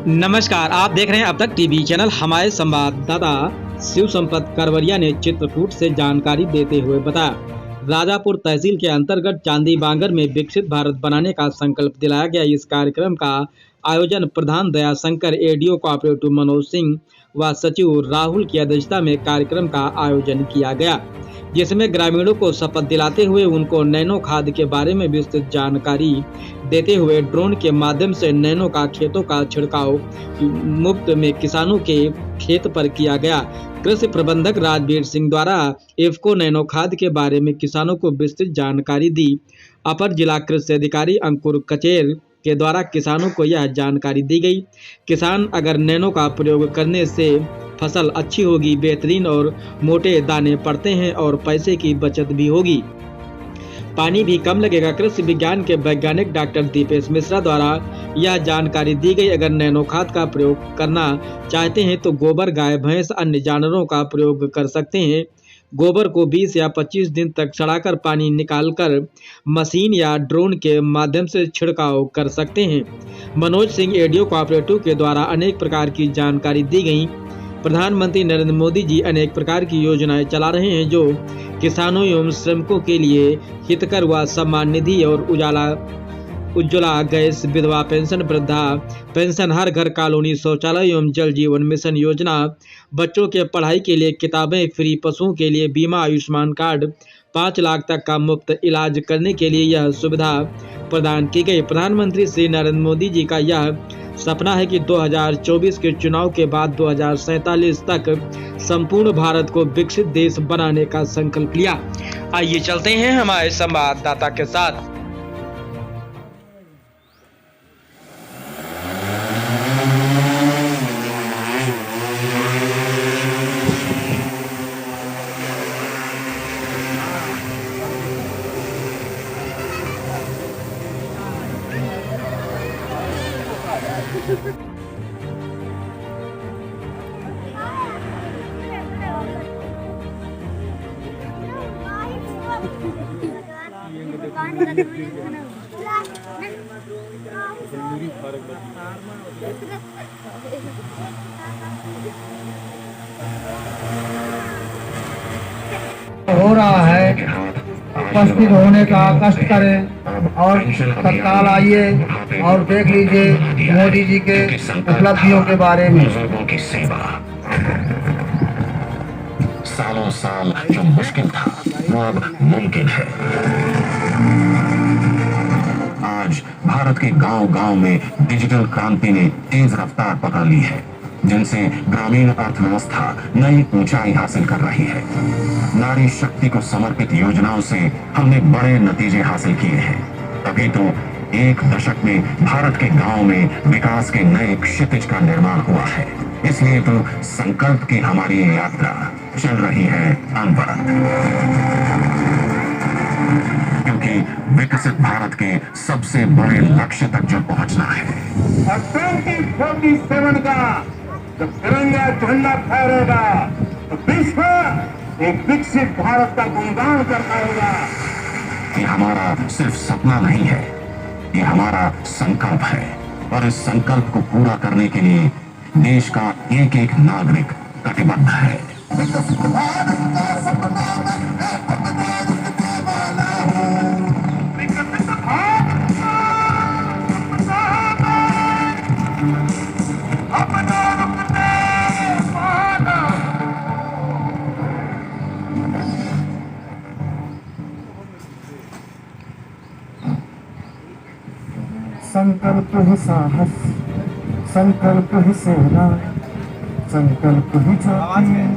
नमस्कार, आप देख रहे हैं अब तक टीवी चैनल। हमारे संवाददाता शिव संपत करवरिया ने चित्रकूट से जानकारी देते हुए बताया, राजापुर तहसील के अंतर्गत चांदी बांगर में विकसित भारत बनाने का संकल्प दिलाया गया। इस कार्यक्रम का आयोजन प्रधान दयाशंकर, एडीओ कोऑपरेटिव मनोज सिंह व सचिव राहुल की अध्यक्षता में कार्यक्रम का आयोजन किया गया, जिसमें ग्रामीणों को शपथ दिलाते हुए उनको नैनो खाद के बारे में विस्तृत जानकारी देते हुए ड्रोन के माध्यम से नैनो का खेतों का छिड़काव मुफ्त में किसानों के खेत पर किया गया। कृषि प्रबंधक राजवीर सिंह द्वारा इफ्को नैनो खाद के बारे में किसानों को विस्तृत जानकारी दी। अपर जिला कृषि अधिकारी अंकुर कचेर के द्वारा किसानों को यह जानकारी दी गई। किसान अगर नैनो का प्रयोग करने से फसल अच्छी होगी, बेहतरीन और मोटे दाने पड़ते हैं और पैसे की बचत भी होगी, पानी भी कम लगेगा। कृषि विज्ञान के वैज्ञानिक डॉक्टर दीपेश मिश्रा द्वारा यह जानकारी दी गई। अगर नैनो खाद का प्रयोग करना चाहते हैं तो गोबर, गाय, भैंस, अन्य जानवरों का प्रयोग कर सकते हैं। गोबर को 20 या 25 दिन तक सड़ाकर पानी निकालकर मशीन या ड्रोन के माध्यम से छिड़काव कर सकते हैं। मनोज सिंह, एडीओ कोऑपरेटिव के द्वारा अनेक प्रकार की जानकारी दी गई। प्रधानमंत्री नरेंद्र मोदी जी अनेक प्रकार की योजनाएं चला रहे हैं जो किसानों एवं श्रमिकों के लिए हितकर व सम्मान निधि और उज्ज्वला गैस, विधवा पेंशन, वृद्धा पेंशन, हर घर कॉलोनी, शौचालय एवं जल जीवन मिशन योजना, बच्चों के पढ़ाई के लिए किताबें फ्री, पशुओं के लिए बीमा, आयुष्मान कार्ड, 5 लाख तक का मुफ्त इलाज करने के लिए यह सुविधा प्रदान की गई। प्रधानमंत्री श्री नरेंद्र मोदी जी का यह सपना है कि 2024 के चुनाव के बाद 2047 तक संपूर्ण भारत को विकसित देश बनाने का संकल्प लिया। आइए चलते हैं हमारे संवाददाता के साथ। हो रहा है, उपस्थित होने का कष्ट करें और तत्काल आइए और देख लीजिए मोदी जी के उपलब्धियों के बारे में। की सेवा सालों साल जो मुश्किल था वो अब मुमकिन है। आज भारत के गांव-गांव में डिजिटल क्रांति ने तेज रफ्तार पकड़ ली है, जिनसे ग्रामीण अर्थव्यवस्था नई ऊंचाई हासिल कर रही है। नारी शक्ति को समर्पित योजनाओं से हमने बड़े नतीजे हासिल किए हैं। तभी तो एक दशक में भारत के गांव में विकास के नए क्षितिज का निर्माण हुआ है। इसलिए तो संकल्प की हमारी यात्रा चल रही है अनवरत, क्योंकि विकसित भारत के सबसे बड़े लक्ष्य तक जो पहुंचना है। 2047 का जब तिरंगा झंडा फहरेगा तो विश्व एक विकसित भारत का गुणगान करता होगा। ये हमारा सिर्फ सपना नहीं है, ये हमारा संकल्प है, और इस संकल्प को पूरा करने के लिए देश का एक एक नागरिक कटिबद्ध है। संकल्प ही साहस, संकल्प ही सेना, संकल्प ही ज्योति,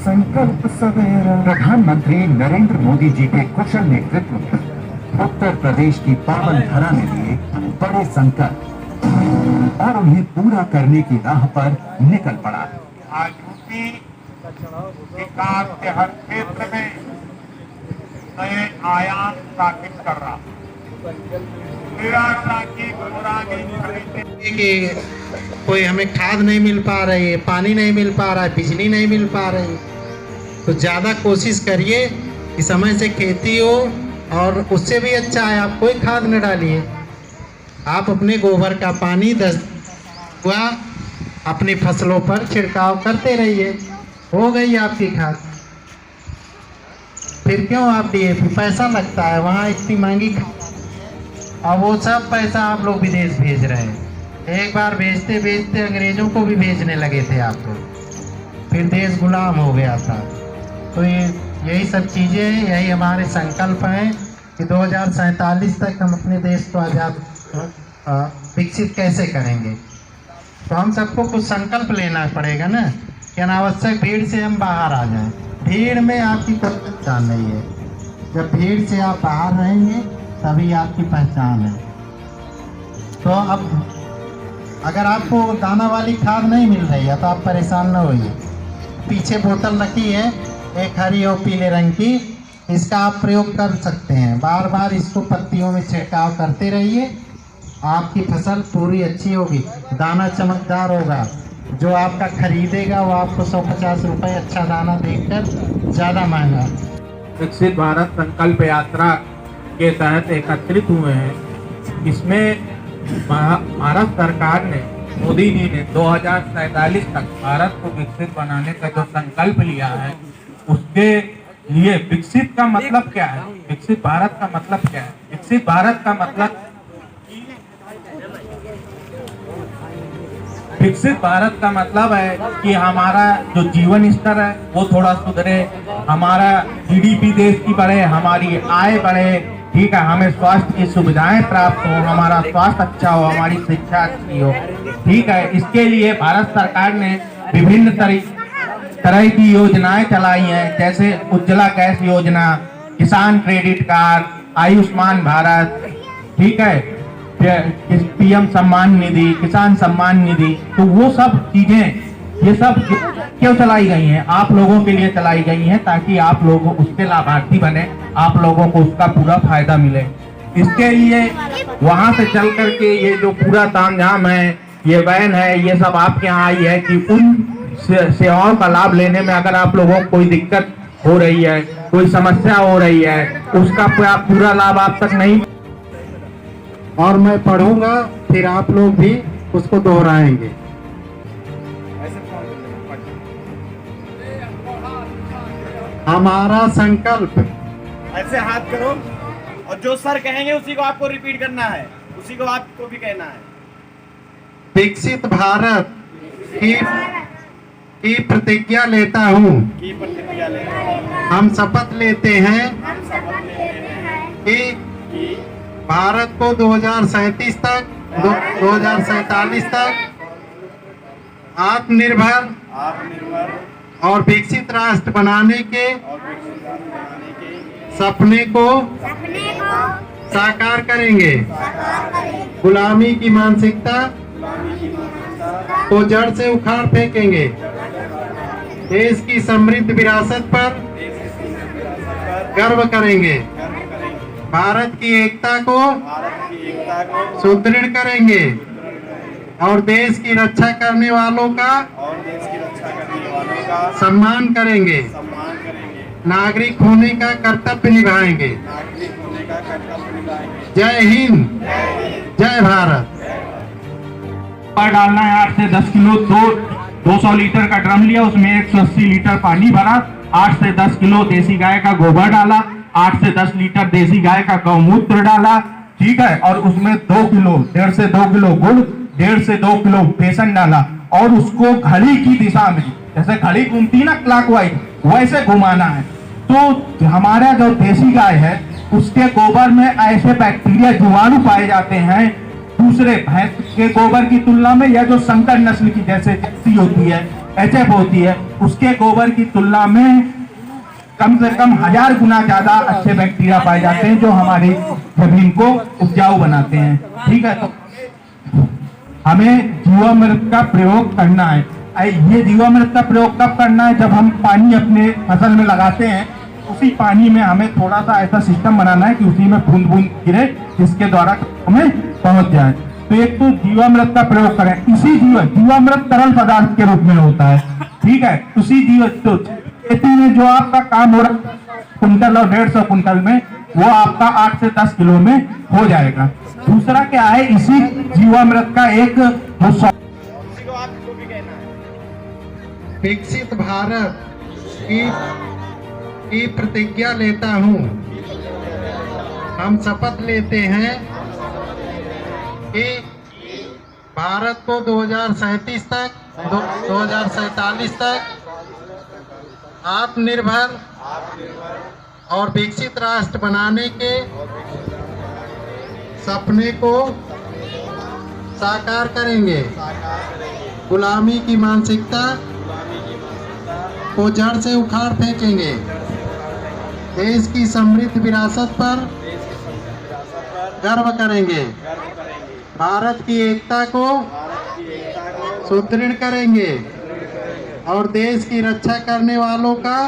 संकल्प सवेरा। प्रधानमंत्री नरेंद्र मोदी जी के कुशल नेतृत्व में उत्तर प्रदेश की पावन धरा ने लिए बड़े संकल्प और उन्हें पूरा करने की राह पर निकल पड़ा। आज यूपी विकास के हर क्षेत्र में नए आयाम स्थापित कर रहा। निराशा की कि कोई हमें खाद नहीं मिल पा रही है, पानी नहीं मिल पा रहा है, बिजली नहीं मिल पा रही, तो ज़्यादा कोशिश करिए कि समय से खेती हो और उससे भी अच्छा है आप कोई खाद न डालिए, आप अपने गोबर का पानी हुआ अपनी फसलों पर छिड़काव करते रहिए, हो गई आपकी खाद। फिर क्यों आप डीएपी, पैसा लगता है वहाँ इतनी महंगी खाद, और वो सब पैसा आप लोग विदेश भेज रहे हैं। एक बार भेजते भेजते अंग्रेजों को भी भेजने लगे थे आप लोग, फिर देश गुलाम हो गया था। तो यही सब चीज़ें हैं, यही हमारे संकल्प हैं कि 2047 तक हम अपने देश को आज़ाद विकसित कैसे करेंगे। तो हम सबको कुछ संकल्प लेना पड़ेगा ना कि अनावश्यक भीड़ से हम बाहर आ जाएं। भीड़ में आपकी कोई पहचान नहीं है, जब भीड़ से आप बाहर रहेंगे तभी आपकी पहचान है। तो अब अगर आपको दाना वाली खाद नहीं मिल रही है तो आप परेशान न होइए, पीछे बोतल रखी है एक हरी और पीले रंग की, इसका आप प्रयोग कर सकते हैं। बार बार इसको पत्तियों में छिड़काव करते रहिए, आपकी फसल पूरी अच्छी होगी, दाना चमकदार होगा। जो आपका खरीदेगा वो आपको 150 रुपये अच्छा दाना देकर ज़्यादा महंगा। विकसित भारत संकल्प यात्रा के तहत एकत्रित हुए हैं। इसमें भारत सरकार ने, मोदी जी ने 2047 तक भारत को विकसित बनाने का जो संकल्प लिया है, उसके लिए विकसित का मतलब क्या है, विकसित भारत का मतलब क्या है? विकसित भारत का मतलब, विकसित भारत का मतलब है कि हमारा जो जीवन स्तर है वो थोड़ा सुधरे, हमारा जीडीपी देश की बढ़े, हमारी आय बढ़े, ठीक है, हमें स्वास्थ्य की सुविधाएं प्राप्त हो, हमारा स्वास्थ्य अच्छा हो, हमारी शिक्षा अच्छी हो, ठीक है। इसके लिए भारत सरकार ने विभिन्न तरह की योजनाएं चलाई हैं, जैसे उज्ज्वला गैस योजना, किसान क्रेडिट कार्ड, आयुष्मान भारत, ठीक है, पीएम सम्मान निधि, किसान सम्मान निधि। तो वो सब चीजें, ये सब क्यों चलाई गई हैं? आप लोगों के लिए चलाई गई हैं ताकि आप लोग उसके लाभार्थी बने, आप लोगों को उसका पूरा फायदा मिले। इसके लिए वहां से चल करके ये जो पूरा तामझाम है, ये वैन है, ये सब आपके यहाँ आई है कि उन सेवाओं का लाभ लेने में अगर आप लोगों को कोई दिक्कत हो रही है, कोई समस्या हो रही है, उसका पूरा लाभ आप तक नहीं। और मैं पढ़ूंगा, फिर आप लोग भी उसको दोहराएंगे। हमारा संकल्प, ऐसे हाथ करो और जो सर कहेंगे उसी को आपको रिपीट करना है, उसी को आपको भी कहना है। विकसित भारत की प्रतिज्ञा लेता हूँ, की प्रतिज्ञा लेता हूँ। हम शपथ लेते हैं कि भारत को 2037 तक आत्मनिर्भर और विकसित राष्ट्र बनाने के सपने को साकार करेंगे। गुलामी की मानसिकता को जड़ से उखाड़ फेंकेंगे। देश की समृद्ध विरासत पर गर्व करेंगे। भारत की एकता को सुदृढ़ करेंगे और देश की रक्षा करने वालों का सम्मान करेंगे। नागरिक होने का कर्तव्य निभाएंगे। जय हिंद, जय भारत। पर डालना है 8 से 10 किलो, 200 लीटर का ड्रम लिया, उसमें 180 लीटर पानी भरा, 8 से 10 किलो देसी गाय का गोबर डाला, 8 से 10 लीटर देसी गाय का गौमूत्र डाला, ठीक है, और उसमें 2 किलो, 1.5 से 2 किलो गुड़, 1.5 से 2 किलो बेसन डाला और उसको घड़ी की दिशा में, जैसे घड़ी घूमती है ना क्लॉकवाइज, वैसे घुमाना है। तो हमारा जो देसी गाय है उसके गोबर में ऐसे बैक्टीरिया, जीवाणु पाए जाते हैं दूसरे भैंस के गोबर की तुलना में, या जो संकर नस्ल की जैसे जर्सी होती है, एचएफ होती है, उसके गोबर की तुलना में कम से कम 1000 गुना ज्यादा अच्छे बैक्टीरिया पाए जाते हैं जो हमारी जमीन को उपजाऊ बनाते हैं, ठीक है। तो हमें जीवामृत का प्रयोग करना है। ये जीवामृत का प्रयोग कब करना है? जब हम पानी अपने फसल में लगाते हैं, उसी पानी में हमें थोड़ा सा ऐसा सिस्टम बनाना है कि उसी में बूंद बूंद गिरे, जिसके द्वारा हमें पहुंच जाए। तो एक तो जीवामृत का प्रयोग करें। इसी जीवामृत तरल पदार्थ के रूप में होता है, ठीक है। उसी खेती में जो आपका काम हो रहा है कुंटल और 150 कुंटल में, वो आपका 8 से 10 किलो में हो जाएगा। दूसरा क्या है, इसी जीवामृत का एक विकसित भारत की प्रतिज्ञा लेता हूँ। हम शपथ लेते हैं कि भारत को 2037 तक 2047 तक आत्मनिर्भर और विकसित राष्ट्र बनाने के सपने को साकार करेंगे। गुलामी की मानसिकता को जड़ से उखाड़ फेंकेंगे। देश की समृद्ध विरासत पर गर्व करेंगे। भारत की एकता को सुदृढ़ करेंगे और देश की रक्षा करने वालों का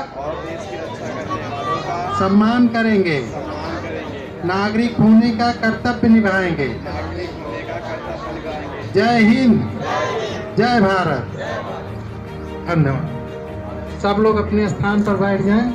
सम्मान करेंगे। नागरिक होने का कर्तव्य निभाएंगे। जय हिंद, जय भारत। धन्यवाद। सब लोग अपने स्थान पर बैठ जाएं।